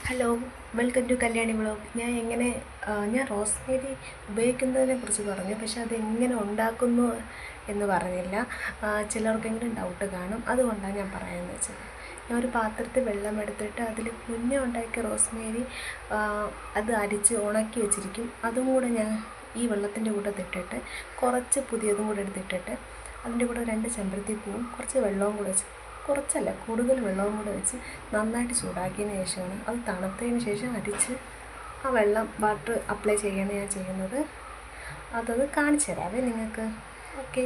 Hello, welcome to Kalyani vlog. ഞാൻ rosemary ഉപയോഗിക്കുന്നതിനെ കുറിച്ച് പറഞ്ഞു, പക്ഷെ അതെങ്ങനെ ഉണ്ടാക്കുന്നു എന്ന് പറഞ്ഞില്ല. ചിലർക്കെങ്കിലും ഡൗട്ട് കാണും, അതുകൊണ്ടാണ് ഞാൻ പറയാമെന്ന് വെച്ചത്. ഞാൻ ഒരു പാത്രത്തിൽ വെള്ളം എടുത്തിട്ട് അതിൽ മുന്നേ ഉണ്ടാക്കിയ റോസ്മേരി അത് അരിച്ച് ഉണക്കി വെച്ചിരിക്കും. അതും കൂടെ ഞാൻ ഈ വെള്ളത്തിൻ്റെ കൂട്ടത്തിട്ടിട്ട് കുറച്ച് പുതിയതും കൂടെ എടുത്തിട്ടിട്ട് അതിൻ്റെ കൂടെ 2 ചെമ്പരത്തി പൂവും കുറച്ച് വെള്ളവും കൂടെ വെച്ച്, കുറച്ചല്ല കൂടുതൽ വെള്ളവും കൂടെ വെച്ച് നന്നായിട്ട് ചൂടാക്കിയതിന് ശേഷമാണ് അത് തണുത്തതിന് ശേഷം അരിച്ച് ആ വാട്ടർ അപ്ലൈ ചെയ്യാണ് ഞാൻ ചെയ്യുന്നത്. അതത് കാണിച്ചു തരാവേ നിങ്ങൾക്ക്. ഓക്കെ.